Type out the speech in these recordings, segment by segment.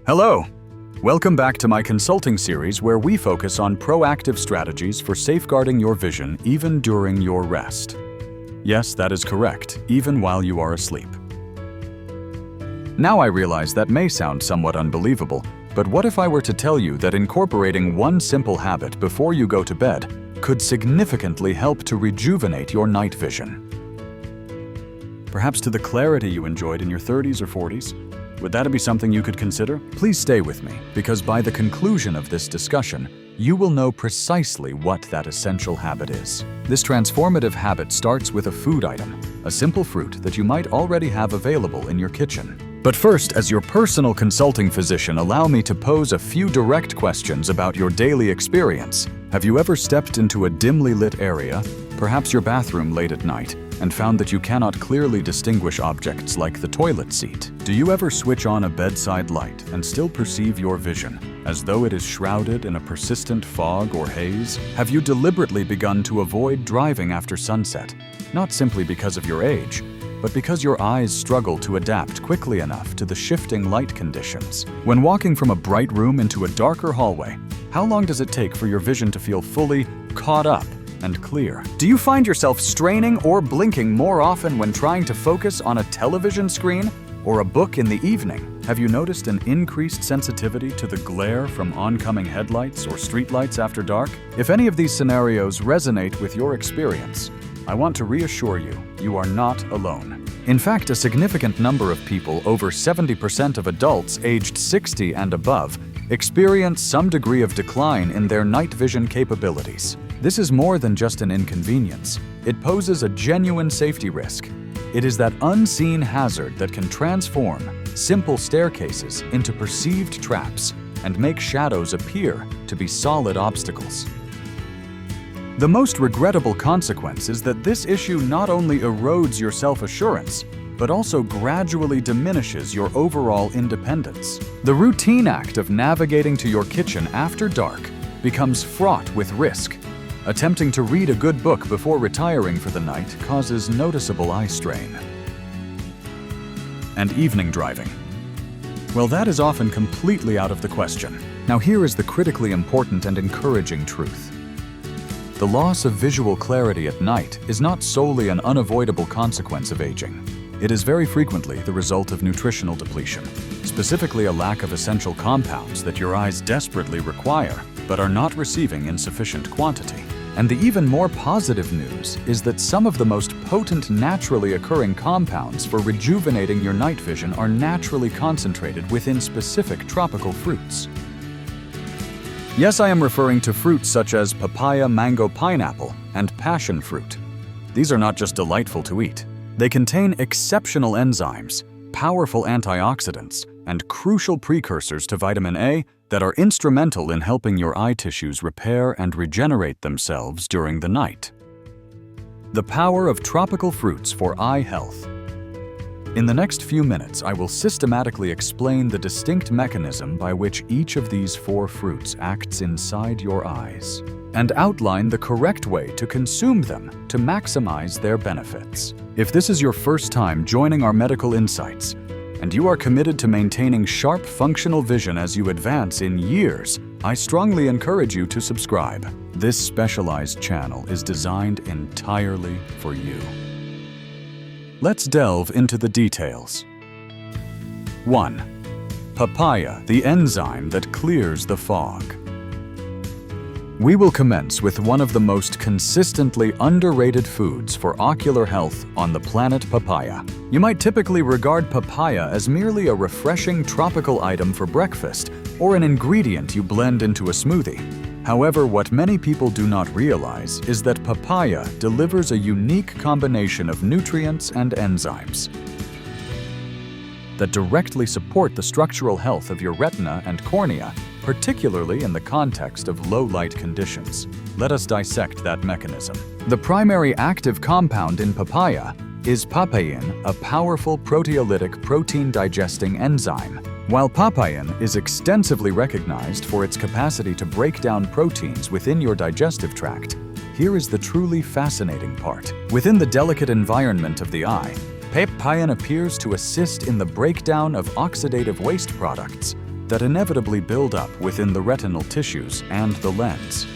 Hello! Welcome back to my consulting series where we focus on proactive strategies for safeguarding your vision even during your rest. Yes, that is correct, even while you are asleep. Now I realize that may sound somewhat unbelievable, but what if I were to tell you that incorporating one simple habit before you go to bed could significantly help to rejuvenate your night vision? Perhaps to the clarity you enjoyed in your 30s or 40s? Would that be something you could consider? Please stay with me, because by the conclusion of this discussion, you will know precisely what that essential habit is. This transformative habit starts with a food item, a simple fruit that you might already have available in your kitchen. But first, as your personal consulting physician, allow me to pose a few direct questions about your daily experience. Have you ever stepped into a dimly lit area, perhaps your bathroom late at night, and found that you cannot clearly distinguish objects like the toilet seat? Do you ever switch on a bedside light and still perceive your vision as though it is shrouded in a persistent fog or haze? Have you deliberately begun to avoid driving after sunset, not simply because of your age, but because your eyes struggle to adapt quickly enough to the shifting light conditions? When walking from a bright room into a darker hallway, how long does it take for your vision to feel fully caught up and clear? Do you find yourself straining or blinking more often when trying to focus on a television screen or a book in the evening? Have you noticed an increased sensitivity to the glare from oncoming headlights or streetlights after dark? If any of these scenarios resonate with your experience, I want to reassure you, you are not alone. In fact, a significant number of people, over 70% of adults aged 60 and above, experience some degree of decline in their night vision capabilities. This is more than just an inconvenience. It poses a genuine safety risk. It is that unseen hazard that can transform simple staircases into perceived traps and make shadows appear to be solid obstacles. The most regrettable consequence is that this issue not only erodes your self-assurance, but also gradually diminishes your overall independence. The routine act of navigating to your kitchen after dark becomes fraught with risk. Attempting to read a good book before retiring for the night causes noticeable eye strain. And evening driving. Well, that is often completely out of the question. Now here is the critically important and encouraging truth. The loss of visual clarity at night is not solely an unavoidable consequence of aging. It is very frequently the result of nutritional depletion, specifically a lack of essential compounds that your eyes desperately require, but are not receiving in sufficient quantity. And the even more positive news is that some of the most potent naturally occurring compounds for rejuvenating your night vision are naturally concentrated within specific tropical fruits. Yes, I am referring to fruits such as papaya, mango, pineapple, and passion fruit. These are not just delightful to eat. They contain exceptional enzymes, powerful antioxidants, and crucial precursors to vitamin A that are instrumental in helping your eye tissues repair and regenerate themselves during the night. The power of tropical fruits for eye health. In the next few minutes, I will systematically explain the distinct mechanism by which each of these 4 fruits acts inside your eyes, and outline the correct way to consume them to maximize their benefits. If this is your first time joining our medical insights, and you are committed to maintaining sharp functional vision as you advance in years, I strongly encourage you to subscribe. This specialized channel is designed entirely for you. Let's delve into the details. 1. Papaya, the enzyme that clears the fog. We will commence with one of the most consistently underrated foods for ocular health on the planet, papaya. You might typically regard papaya as merely a refreshing tropical item for breakfast or an ingredient you blend into a smoothie. However, what many people do not realize is that papaya delivers a unique combination of nutrients and enzymes that directly support the structural health of your retina and cornea, particularly in the context of low-light conditions. Let us dissect that mechanism. The primary active compound in papaya is papain, a powerful proteolytic protein-digesting enzyme. While papain is extensively recognized for its capacity to break down proteins within your digestive tract, here is the truly fascinating part. Within the delicate environment of the eye, papain appears to assist in the breakdown of oxidative waste products, that inevitably build up within the retinal tissues and the lens.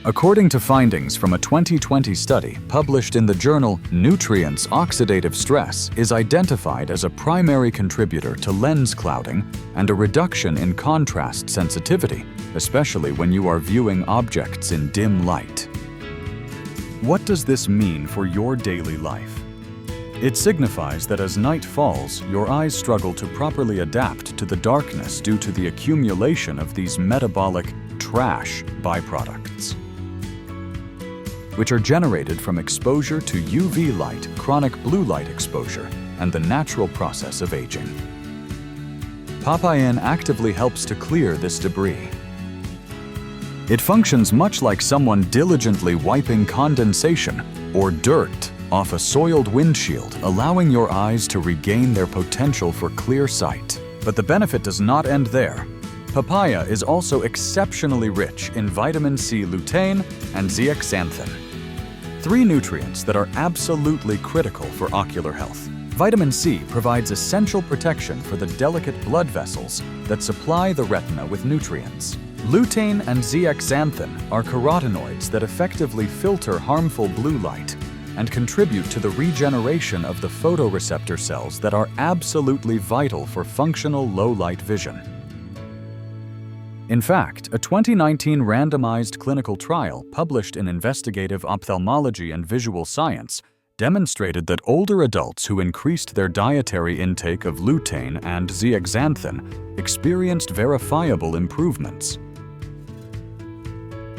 According to findings from a 2020 study published in the journal Nutrients, Oxidative Stress is identified as a primary contributor to lens clouding and a reduction in contrast sensitivity, especially when you are viewing objects in dim light. What does this mean for your daily life? It signifies that as night falls, your eyes struggle to properly adapt to the darkness due to the accumulation of these metabolic trash byproducts, which are generated from exposure to UV light, chronic blue light exposure, and the natural process of aging. Papaya actively helps to clear this debris. It functions much like someone diligently wiping condensation or dirt off a soiled windshield, allowing your eyes to regain their potential for clear sight. But the benefit does not end there. Papaya is also exceptionally rich in vitamin C lutein and zeaxanthin, 3 nutrients that are absolutely critical for ocular health. Vitamin C provides essential protection for the delicate blood vessels that supply the retina with nutrients. Lutein and zeaxanthin are carotenoids that effectively filter harmful blue light and contribute to the regeneration of the photoreceptor cells that are absolutely vital for functional low-light vision. In fact, a 2019 randomized clinical trial published in Investigative Ophthalmology and Visual Science demonstrated that older adults who increased their dietary intake of lutein and zeaxanthin experienced verifiable improvements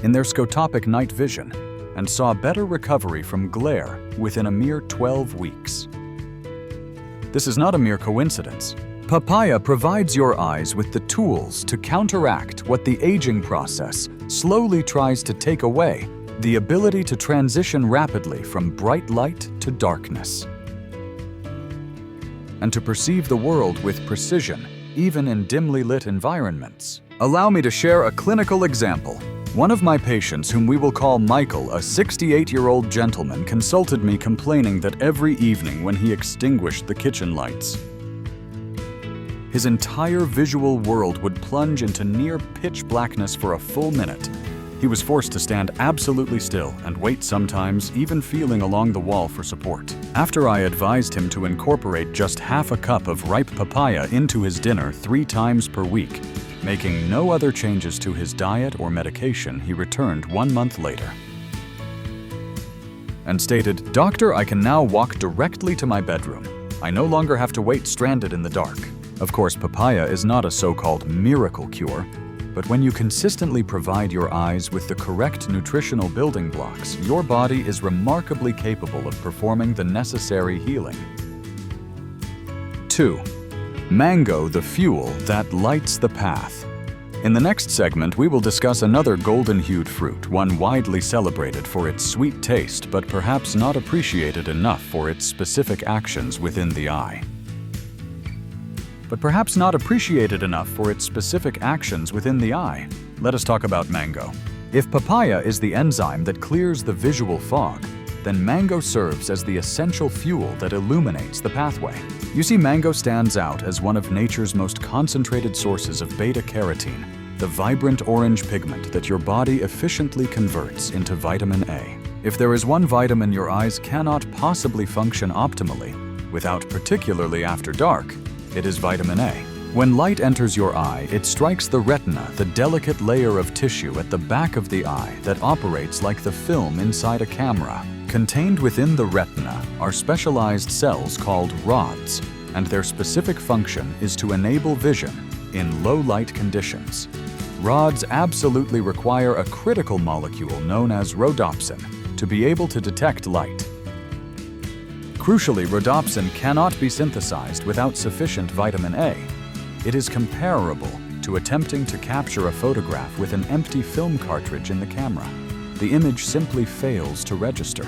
in their scotopic night vision and saw better recovery from glare within a mere 12 weeks. This is not a mere coincidence. Papaya provides your eyes with the tools to counteract what the aging process slowly tries to take away: the ability to transition rapidly from bright light to darkness, and to perceive the world with precision, even in dimly lit environments. Allow me to share a clinical example. One of my patients, whom we will call Michael, a 68-year-old gentleman, consulted me complaining that every evening when he extinguished the kitchen lights, his entire visual world would plunge into near pitch blackness for a full minute. He was forced to stand absolutely still and wait, sometimes even feeling along the wall for support. After I advised him to incorporate just half a cup of ripe papaya into his dinner 3 times per week, making no other changes to his diet or medication, he returned 1 month later and stated, "Doctor, I can now walk directly to my bedroom. I no longer have to wait stranded in the dark." Of course, papaya is not a so-called miracle cure, but when you consistently provide your eyes with the correct nutritional building blocks, your body is remarkably capable of performing the necessary healing. 2. Mango, the fuel that lights the path. In the next segment, we will discuss another golden-hued fruit, one widely celebrated for its sweet taste, but perhaps not appreciated enough for its specific actions within the eye. Let us talk about mango. If papaya is the enzyme that clears the visual fog, then mango serves as the essential fuel that illuminates the pathway. You see, mango stands out as one of nature's most concentrated sources of beta-carotene, the vibrant orange pigment that your body efficiently converts into vitamin A. If there is one vitamin your eyes cannot possibly function optimally without, particularly after dark, it is vitamin A. When light enters your eye, it strikes the retina, the delicate layer of tissue at the back of the eye that operates like the film inside a camera. Contained within the retina are specialized cells called rods, and their specific function is to enable vision in low-light conditions. Rods absolutely require a critical molecule known as rhodopsin to be able to detect light. Crucially, rhodopsin cannot be synthesized without sufficient vitamin A. It is comparable to attempting to capture a photograph with an empty film cartridge in the camera. The image simply fails to register.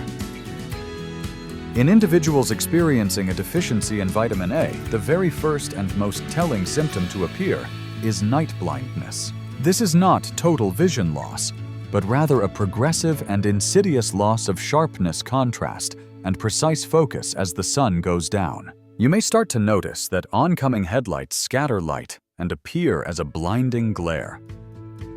In individuals experiencing a deficiency in vitamin A, the very first and most telling symptom to appear is night blindness. This is not total vision loss, but rather a progressive and insidious loss of sharpness, contrast, and precise focus as the sun goes down. You may start to notice that oncoming headlights scatter light, and appear as a blinding glare.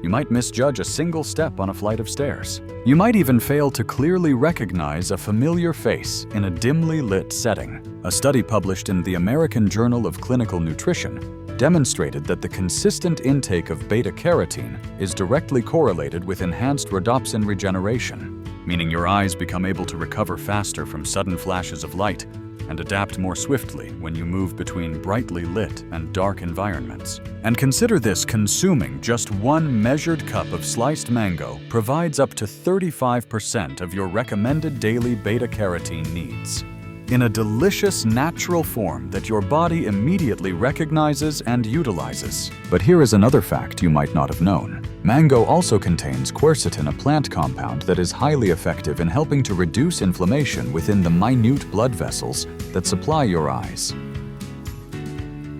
You might misjudge a single step on a flight of stairs. You might even fail to clearly recognize a familiar face in a dimly lit setting. A study published in the American Journal of Clinical Nutrition demonstrated that the consistent intake of beta-carotene is directly correlated with enhanced rhodopsin regeneration, meaning your eyes become able to recover faster from sudden flashes of light and adapt more swiftly when you move between brightly lit and dark environments. And consider this: consuming just one measured cup of sliced mango provides up to 35% of your recommended daily beta-carotene needs, in a delicious natural form that your body immediately recognizes and utilizes. But here is another fact you might not have known. Mango also contains quercetin, a plant compound that is highly effective in helping to reduce inflammation within the minute blood vessels that supply your eyes.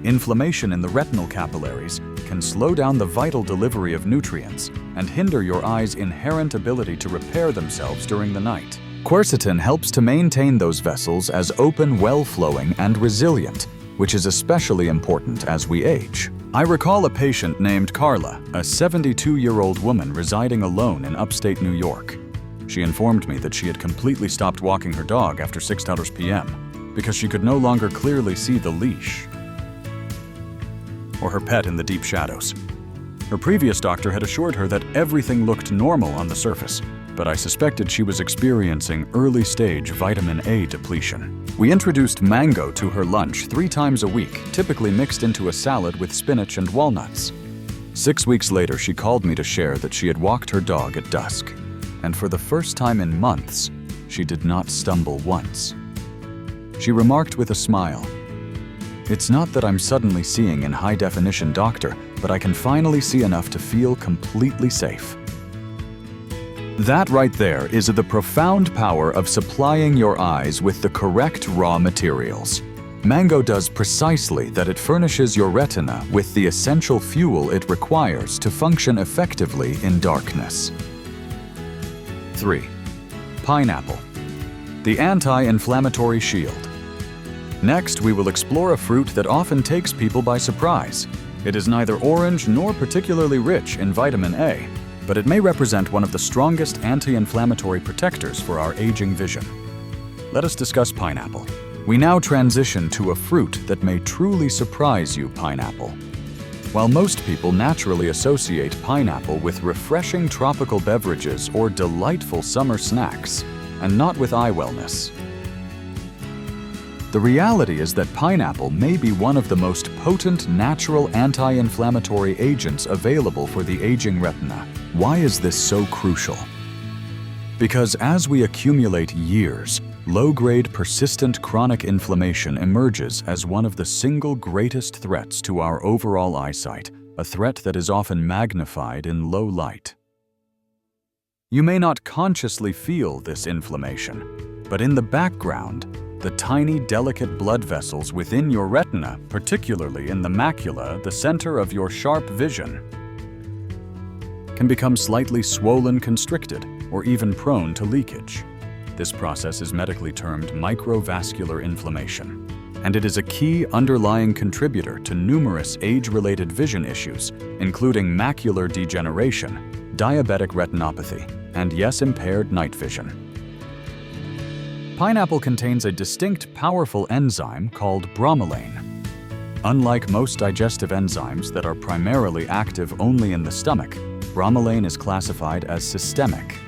Inflammation in the retinal capillaries can slow down the vital delivery of nutrients and hinder your eyes' inherent ability to repair themselves during the night. Quercetin helps to maintain those vessels as open, well-flowing, and resilient, which is especially important as we age. I recall a patient named Carla, a 72-year-old woman residing alone in upstate New York. She informed me that she had completely stopped walking her dog after 6 p.m. because she could no longer clearly see the leash or her pet in the deep shadows. Her previous doctor had assured her that everything looked normal on the surface, but I suspected she was experiencing early-stage vitamin A depletion. We introduced mango to her lunch 3 times a week, typically mixed into a salad with spinach and walnuts. 6 weeks later, she called me to share that she had walked her dog at dusk, and for the first time in months, she did not stumble once. She remarked with a smile, "It's not that I'm suddenly seeing in high definition, doctor, but I can finally see enough to feel completely safe." That right there is the profound power of supplying your eyes with the correct raw materials. Mango does precisely that. It furnishes your retina with the essential fuel it requires to function effectively in darkness. 3. Pineapple, the anti-inflammatory shield. Next, we will explore a fruit that often takes people by surprise. It is neither orange nor particularly rich in vitamin A, but it may represent one of the strongest anti-inflammatory protectors for our aging vision. Let us discuss pineapple. We now transition to a fruit that may truly surprise you: pineapple. While most people naturally associate pineapple with refreshing tropical beverages or delightful summer snacks, and not with eye wellness, the reality is that pineapple may be one of the most potent natural anti-inflammatory agents available for the aging retina. Why is this so crucial? Because as we accumulate years, low-grade persistent chronic inflammation emerges as one of the single greatest threats to our overall eyesight, a threat that is often magnified in low light. You may not consciously feel this inflammation, but in the background, the tiny, delicate blood vessels within your retina, particularly in the macula, the center of your sharp vision, can become slightly swollen, constricted, or even prone to leakage. This process is medically termed microvascular inflammation, and it is a key underlying contributor to numerous age-related vision issues, including macular degeneration, diabetic retinopathy, and yes, impaired night vision. Pineapple contains a distinct, powerful enzyme called bromelain. Unlike most digestive enzymes that are primarily active only in the stomach, bromelain is classified as systemic,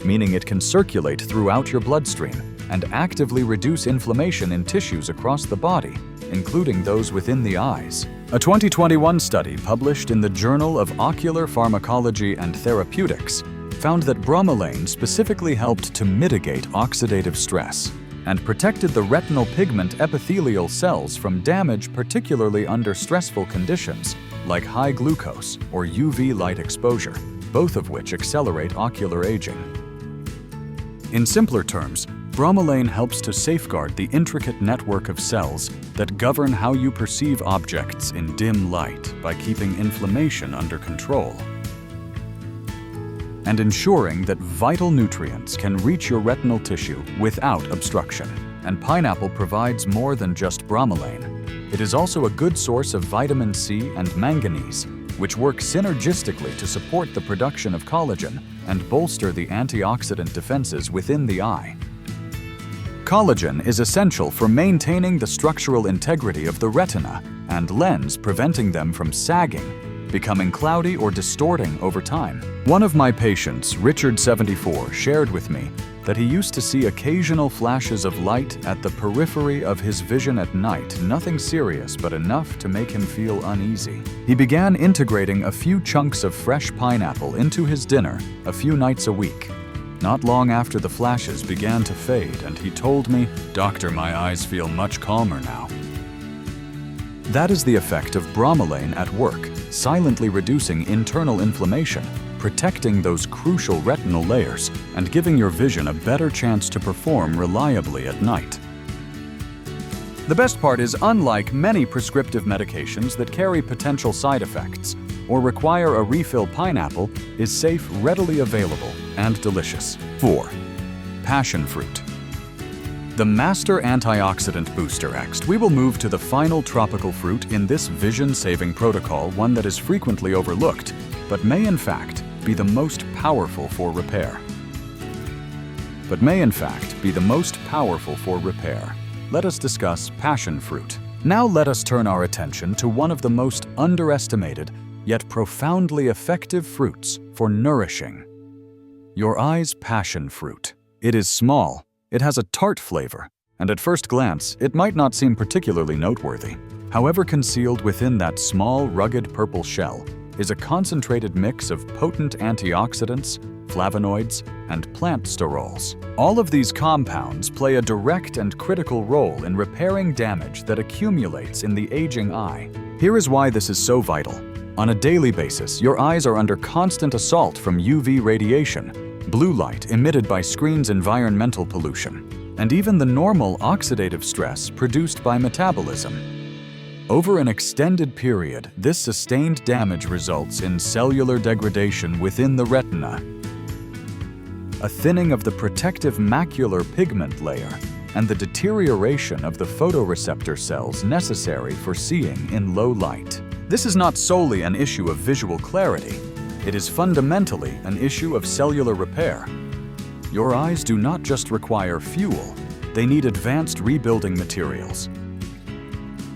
meaning it can circulate throughout your bloodstream and actively reduce inflammation in tissues across the body, including those within the eyes. A 2021 study published in the Journal of Ocular Pharmacology and Therapeutics found that bromelain specifically helped to mitigate oxidative stress and protected the retinal pigment epithelial cells from damage, particularly under stressful conditions like high glucose or UV light exposure, both of which accelerate ocular aging. In simpler terms, bromelain helps to safeguard the intricate network of cells that govern how you perceive objects in dim light by keeping inflammation under control and ensuring that vital nutrients can reach your retinal tissue without obstruction. And pineapple provides more than just bromelain. It is also a good source of vitamin C and manganese, which work synergistically to support the production of collagen and bolster the antioxidant defenses within the eye. Collagen is essential for maintaining the structural integrity of the retina and lens, preventing them from sagging, becoming cloudy, or distorting over time. One of my patients, Richard 74, shared with me that he used to see occasional flashes of light at the periphery of his vision at night, nothing serious but enough to make him feel uneasy. He began integrating a few chunks of fresh pineapple into his dinner a few nights a week. Not long after the flashes began to fade, and he told me, "Doctor, my eyes feel much calmer now." That is the effect of bromelain at work, silently reducing internal inflammation, protecting those crucial retinal layers, and giving your vision a better chance to perform reliably at night. The best part is, unlike many prescriptive medications that carry potential side effects or require a refill, pineapple is safe, readily available, and delicious. 4. Passion fruit. The master antioxidant booster. Next, we will move to the final tropical fruit in this vision-saving protocol, one that is frequently overlooked, but may in fact be the most powerful for repair. Let us discuss passion fruit. Now let us turn our attention to one of the most underestimated yet profoundly effective fruits for nourishing your eyes: passion fruit. It is small, it has a tart flavor, and at first glance, it might not seem particularly noteworthy. However, concealed within that small, rugged purple shell is a concentrated mix of potent antioxidants, flavonoids, and plant sterols. All of these compounds play a direct and critical role in repairing damage that accumulates in the aging eye. Here is why this is so vital. On a daily basis, your eyes are under constant assault from UV radiation, blue light emitted by screens, environmental pollution, and even the normal oxidative stress produced by metabolism. Over an extended period, this sustained damage results in cellular degradation within the retina, a thinning of the protective macular pigment layer, and the deterioration of the photoreceptor cells necessary for seeing in low light. This is not solely an issue of visual clarity. It is fundamentally an issue of cellular repair. Your eyes do not just require fuel, they need advanced rebuilding materials.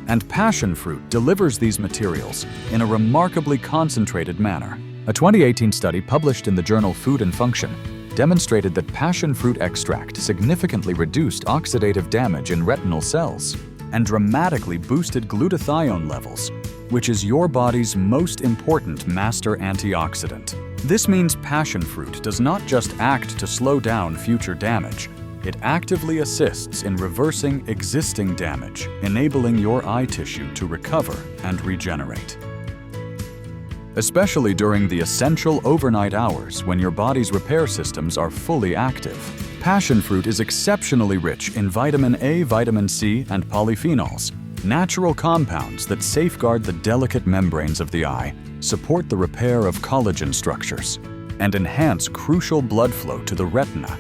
And passion fruit delivers these materials in a remarkably concentrated manner. A 2018 study published in the journal Food and Function demonstrated that passion fruit extract significantly reduced oxidative damage in retinal cells and dramatically boosted glutathione levels, which is your body's most important master antioxidant. This means passion fruit does not just act to slow down future damage, it actively assists in reversing existing damage, enabling your eye tissue to recover and regenerate. Especially during the essential overnight hours when your body's repair systems are fully active. Passion fruit is exceptionally rich in vitamin A, vitamin C, and polyphenols, natural compounds that safeguard the delicate membranes of the eye, support the repair of collagen structures, and enhance crucial blood flow to the retina.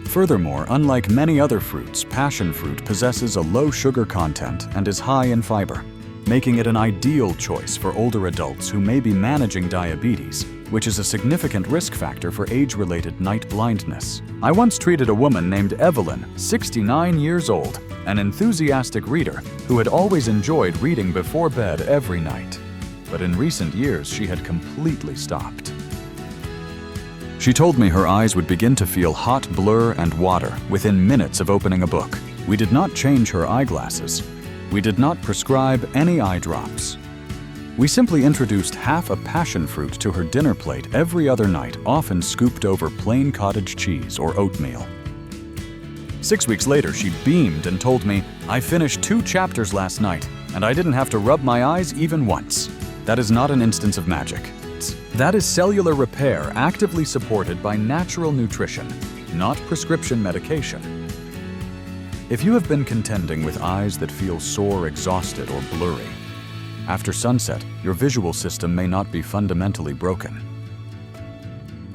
Furthermore, unlike many other fruits, passion fruit possesses a low sugar content and is high in fiber, making it an ideal choice for older adults who may be managing diabetes, which is a significant risk factor for age-related night blindness. I once treated a woman named Evelyn, 69 years old, an enthusiastic reader who had always enjoyed reading before bed every night. But in recent years, she had completely stopped. She told me her eyes would begin to feel hot blur and water within minutes of opening a book. We did not change her eyeglasses. We did not prescribe any eye drops. We simply introduced half a passion fruit to her dinner plate every other night, often scooped over plain cottage cheese or oatmeal. 6 weeks later, she beamed and told me, "I finished 2 chapters last night, and I didn't have to rub my eyes even once." That is not an instance of magic. That is cellular repair actively supported by natural nutrition, not prescription medication. If you have been contending with eyes that feel sore, exhausted, or blurry, after sunset, your visual system may not be fundamentally broken.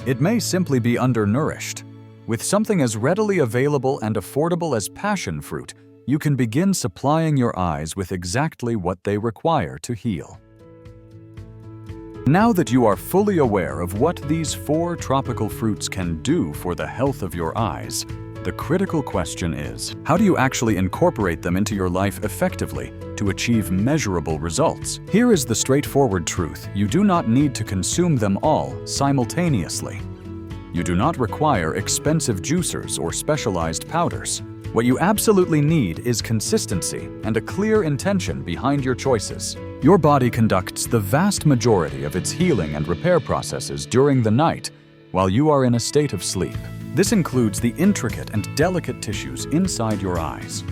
It may simply be undernourished. With something as readily available and affordable as passion fruit, you can begin supplying your eyes with exactly what they require to heal. Now that you are fully aware of what these 4 tropical fruits can do for the health of your eyes, the critical question is, how do you actually incorporate them into your life effectively to achieve measurable results? Here is the straightforward truth: you do not need to consume them all simultaneously. You do not require expensive juicers or specialized powders. What you absolutely need is consistency and a clear intention behind your choices. Your body conducts the vast majority of its healing and repair processes during the night while you are in a state of sleep. This includes the intricate and delicate tissues inside your eyes,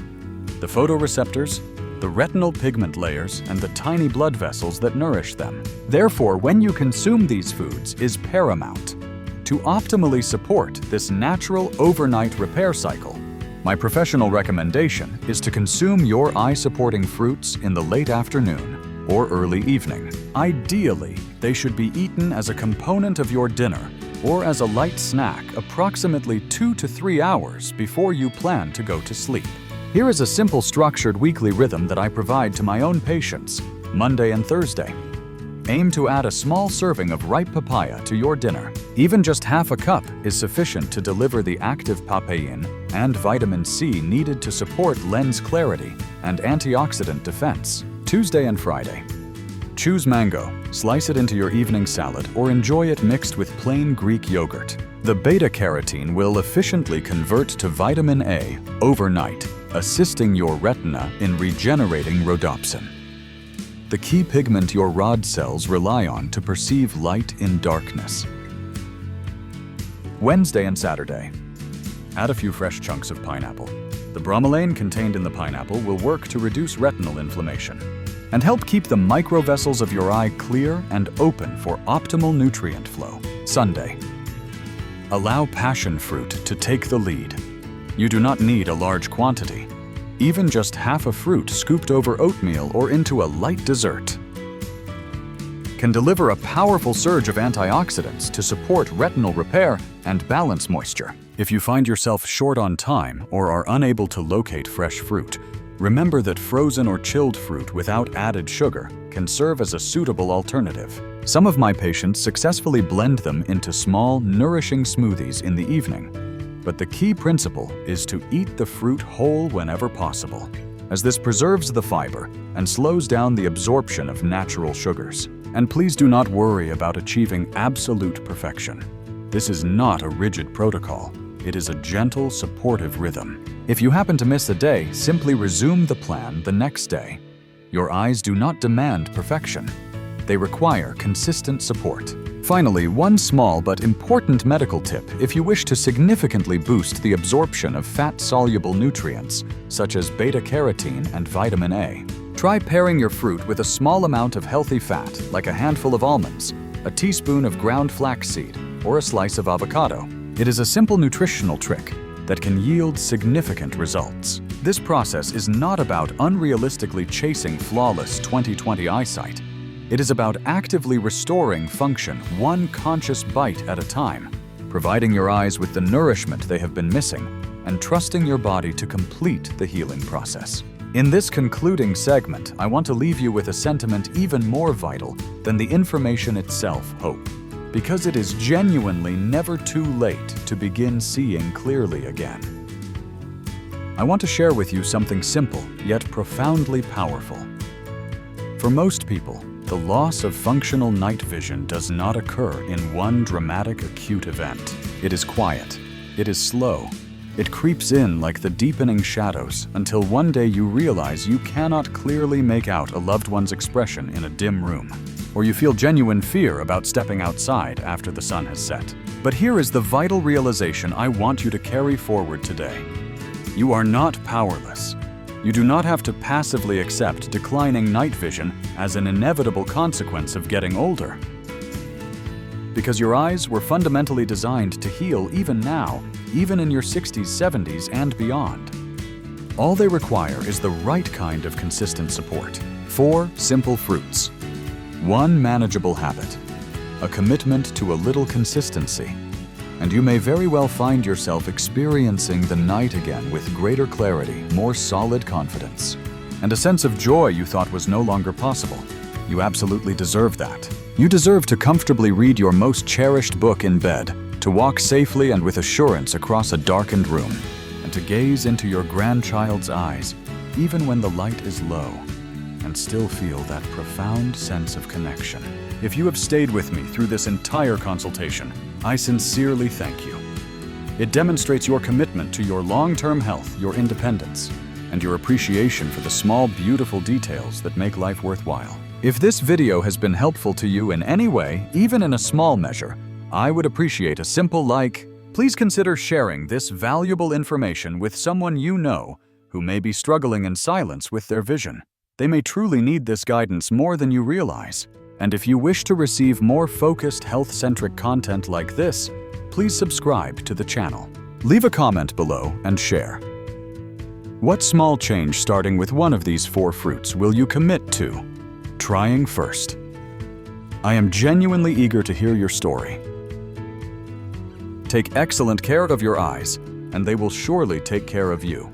the photoreceptors, the retinal pigment layers, and the tiny blood vessels that nourish them. Therefore, when you consume these foods is paramount. To optimally support this natural overnight repair cycle, my professional recommendation is to consume your eye-supporting fruits in the late afternoon or early evening. Ideally, they should be eaten as a component of your dinner or as a light snack approximately 2 to 3 hours before you plan to go to sleep. Here is a simple structured weekly rhythm that I provide to my own patients, Monday and Thursday. Aim to add a small serving of ripe papaya to your dinner. Even just half a cup is sufficient to deliver the active papain and vitamin C needed to support lens clarity and antioxidant defense. Tuesday and Friday. Choose mango, slice it into your evening salad, or enjoy it mixed with plain Greek yogurt. The beta-carotene will efficiently convert to vitamin A overnight, assisting your retina in regenerating rhodopsin, the key pigment your rod cells rely on to perceive light in darkness. Wednesday and Saturday. Add a few fresh chunks of pineapple. The bromelain contained in the pineapple will work to reduce retinal inflammation and help keep the microvessels of your eye clear and open for optimal nutrient flow. Sunday. Allow passion fruit to take the lead. You do not need a large quantity. Even just half a fruit scooped over oatmeal or into a light dessert can deliver a powerful surge of antioxidants to support retinal repair and balance moisture. If you find yourself short on time or are unable to locate fresh fruit, remember that frozen or chilled fruit without added sugar can serve as a suitable alternative. Some of my patients successfully blend them into small, nourishing smoothies in the evening. But the key principle is to eat the fruit whole whenever possible, as this preserves the fiber and slows down the absorption of natural sugars. And please do not worry about achieving absolute perfection. This is not a rigid protocol. It is a gentle, supportive rhythm. If you happen to miss a day, simply resume the plan the next day. Your eyes do not demand perfection. They require consistent support. Finally, one small but important medical tip if you wish to significantly boost the absorption of fat-soluble nutrients, such as beta-carotene and vitamin A. Try pairing your fruit with a small amount of healthy fat, like a handful of almonds, a teaspoon of ground flaxseed, or a slice of avocado. It is a simple nutritional trick that can yield significant results. This process is not about unrealistically chasing flawless 20/20 eyesight. It is about actively restoring function one conscious bite at a time, providing your eyes with the nourishment they have been missing, and trusting your body to complete the healing process. In this concluding segment, I want to leave you with a sentiment even more vital than the information itself: hope. Because it is genuinely never too late to begin seeing clearly again. I want to share with you something simple yet profoundly powerful. For most people, the loss of functional night vision does not occur in one dramatic acute event. It is quiet. It is slow. It creeps in like the deepening shadows until one day you realize you cannot clearly make out a loved one's expression in a dim room, or you feel genuine fear about stepping outside after the sun has set. But here is the vital realization I want you to carry forward today. You are not powerless. You do not have to passively accept declining night vision as an inevitable consequence of getting older. Because your eyes were fundamentally designed to heal even now, even in your 60s, 70s, and beyond. All they require is the right kind of consistent support. 4 simple fruits. 1 manageable habit. A commitment to a little consistency. and you may very well find yourself experiencing the night again with greater clarity, more solid confidence, and a sense of joy you thought was no longer possible. You absolutely deserve that. You deserve to comfortably read your most cherished book in bed, to walk safely and with assurance across a darkened room, and to gaze into your grandchild's eyes, even when the light is low, and still feel that profound sense of connection. If you have stayed with me through this entire consultation, I sincerely thank you. It demonstrates your commitment to your long-term health, your independence, and your appreciation for the small, beautiful details that make life worthwhile. If this video has been helpful to you in any way, even in a small measure, I would appreciate a simple like. Please consider sharing this valuable information with someone you know who may be struggling in silence with their vision. They may truly need this guidance more than you realize. And if you wish to receive more focused, health-centric content like this, please subscribe to the channel. Leave a comment below and share. What small change starting with one of these 4 fruits will you commit to trying first? I am genuinely eager to hear your story. Take excellent care of your eyes, and they will surely take care of you.